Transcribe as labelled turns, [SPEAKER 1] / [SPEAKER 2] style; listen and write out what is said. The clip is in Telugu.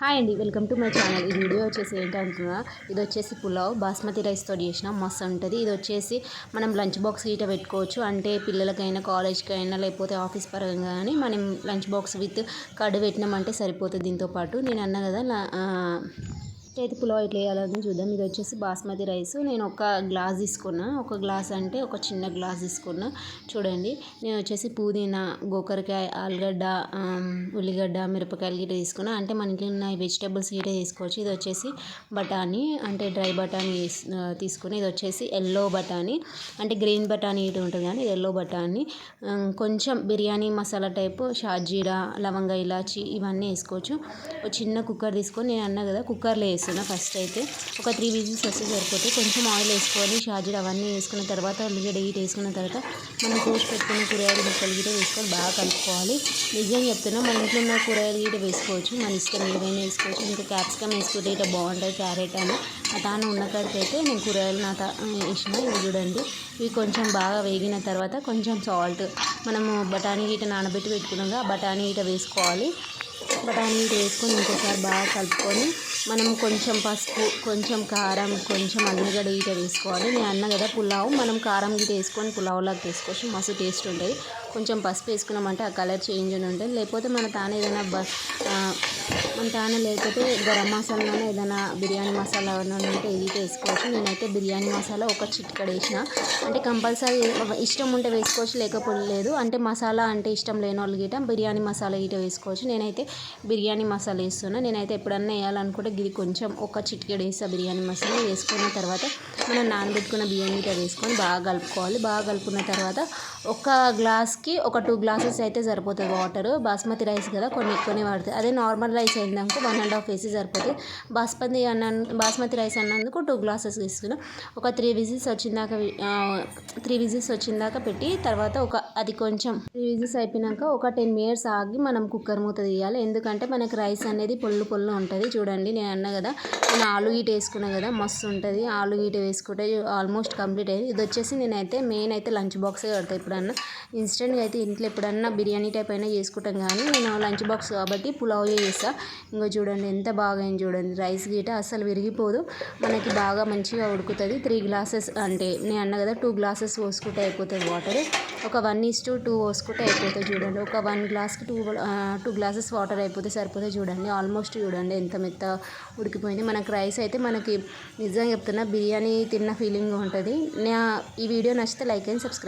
[SPEAKER 1] హాయ్ అండి, వెల్కమ్ టు మై ఛానల్. ఈ వీడియో వచ్చేసి ఏంటంటున్నా, ఇది వచ్చేసి పులావ్ బాస్మతి రైస్తో చేసిన మస్తు ఉంటుంది. ఇది వచ్చేసి మనం లంచ్ బాక్స్ గీట పెట్టుకోవచ్చు. అంటే పిల్లలకైనా కాలేజ్కి అయినా లేకపోతే ఆఫీస్ పరంగా కానీ మనం లంచ్ బాక్స్ విత్ కర్డ్ పెట్టినామంటే సరిపోతుంది. దీంతో పాటు నేను అన్నా కదా చేతి పులావ్ ఎట్లా వేయాలని చూద్దాం. ఇది వచ్చేసి బాస్మతి రైస్. నేను ఒక గ్లాస్ తీసుకున్నా, ఒక గ్లాస్ అంటే ఒక చిన్న గ్లాస్ తీసుకున్నా. చూడండి, నేను వచ్చేసి పుదీనా, గోకరకాయ, ఆలుగడ్డ, ఉల్లిగడ్డ, మిరపకాయలు గిట్ట తీసుకున్నా. అంటే మనకి ఉన్న వెజిటేబుల్స్ గిట్ట తీసుకోవచ్చు. ఇది వచ్చేసి బఠానీ, అంటే డ్రై బఠానీ తీసుకుని, ఇది వచ్చేసి ఎల్లో బఠానీ, అంటే గ్రీన్ బఠానీ ఇటు ఉంటుంది కానీ ఎల్లో బఠానీ. కొంచెం బిర్యానీ మసాలా టైపు షాజీరా, లవంగ, ఇలాచి ఇవన్నీ వేసుకోవచ్చు. ఒక చిన్న కుక్కర్ తీసుకొని, నేను అన్నా కదా కుక్కర్లో వేస్తున్నా. ఫస్ట్ అయితే ఒక 3 విజిల్స్ వస్తే సరిపోతే కొంచెం ఆయిల్ వేసుకొని షాజీరా అవన్నీ వేసుకున్న తర్వాత ఉల్లిగడ్డ గిట్ట వేసుకున్న తర్వాత మనం కోసి పెట్టుకున్న కూరగాయలు ముక్కలు గిట్ట వేసుకొని బాగా కలుపుకోవాలి. నిజంగా చెప్తున్నా, మన ఇంట్లో ఉన్న కూరగాయలు గిట్ట వేసుకోవచ్చు, మన ఇష్టం ఏదైనా వేసుకోవచ్చు. ఇంకా క్యాప్సికమ్ వేసుకుంటే ఇట్లా బాగుంటుంది, క్యారెట్ అని ఆ తాను ఉన్న కాడికైతే నేను కూరగాయలు వేసిన. ఇవి చూడండి, ఇవి కొంచెం బాగా వేగిన తర్వాత కొంచెం సాల్ట్, మనము బఠానీ గిట్ట నానబెట్టి పెట్టుకున్నాక ఆ బఠానీ గిట్ట వేసుకోవాలి. బఠానీ గిట్ట వేసుకొని ఇంకోసారి బాగా కలుపుకొని మనం కొంచెం పసుపు, కొంచెం కారం, కొంచెం అల్లిగడ్డ గిట్ట వేసుకోవాలి. నేను అన్నా కదా పులావ్ మనం కారం గిట్ట వేసుకొని పులావ్లాగా వేసుకోవచ్చు, మస్తు టేస్ట్ ఉంటుంది. కొంచెం పసుపు వేసుకున్నామంటే ఆ కలర్ చేంజ్ అని ఉంటుంది. లేకపోతే మన తానే ఏదైనా మన తానే లేకపోతే గరం మసాలానే ఏదైనా బిర్యానీ మసాలా ఉంటే ఇది వేసుకోవచ్చు. నేనైతే బిర్యానీ మసాలా ఒక చిటికెడు వేసిన. అంటే కంపల్సరీ ఇష్టం ఉంటే వేసుకోవచ్చు, లేకపోతే లేదు. అంటే మసాలా అంటే ఇష్టం లేని వాళ్ళు గిట్ట బిర్యానీ మసాలా గిట్ట వేసుకోవచ్చు. నేనైతే బిర్యానీ మసాలా వేస్తున్నా. నేనైతే ఎప్పుడన్నా వేయాలనుకుంటే ఇది కొంచెం ఒక చిటికెడు వేస్తా బిర్యానీ మసాలా. వేసుకున్న తర్వాత మనం నానబెట్టుకున్న బియ్యం గిట్ట వేసుకొని బాగా కలుపుకోవాలి. బాగా కలుపుకున్న తర్వాత ఒక గ్లాస్కి ఒక 2 గ్లాసెస్ అయితే సరిపోతుంది వాటర్. బాస్మతి రైస్ కదా కొన్ని ఎక్కువనే పడుతుంది. అదే నార్మల్ రైస్ అయిందనుకో 1.5 వేసి సరిపోతుంది. బాస్మతి రైస్ అన్నందుకు 2 గ్లాసెస్ తీసుకున్నాం. ఒక 3 విజిల్స్ వచ్చిందాక పెట్టి తర్వాత అది కొంచెం 3 విజిల్స్ అయిపోయినాక ఒక 10 మినిట్స్ ఆగి మనం కుక్కర్ మూత తీయాలి. ఎందుకంటే మనకి రైస్ అనేది పొల్లు ఉంటుంది. చూడండి, నేను అన్నా కదా నేను ఆలు గీట వేసుకున్నా కదా మస్తు ఉంటుంది. ఆలు గీట వేసుకుంటే ఆల్మోస్ట్ కంప్లీట్ అయ్యింది. ఇది వచ్చేసి నేనైతే మెయిన్ అయితే లంచ్ బాక్సే కడతాను. ఎప్పుడన్నా ఇన్స్టెంట్గా అయితే ఇంట్లో ఎప్పుడన్నా బిర్యానీ టైప్ అయినా చేసుకుంటాం, కానీ నేను లంచ్ బాక్స్ కాబట్టి పులావ్ చేస్తా. ఇంకో చూడండి ఎంత బాగా అయింది చూడండి. రైస్ గీట అసలు విరిగిపోదు, మనకి బాగా మంచిగా ఉడుకుతుంది. 3 గ్లాసెస్ అంటే నేను అన్నా కదా 2 గ్లాసెస్ పోసుకుంటే అయిపోతుంది వాటర్. ఒక 1:2 పోసుకుంటే అయిపోతుంది. చూడండి, ఒక 1 గ్లాస్కి 2 గ్లాసెస్ వాటర్ అయిపోతే సరిపోతే. చూడండి, ఆల్మోస్ట్ చూడండి ఎంత మెత్త ఉడికిపోయింది. మనకు రైస్ అయితే మనకి నిజంగా చెప్తున్నా బిర్యానీ తిన్న ఫీలింగ్ ఉంటుంది. ఈ వీడియో నచ్చితే లైక్ అండ్ సబ్స్క్రైబ్.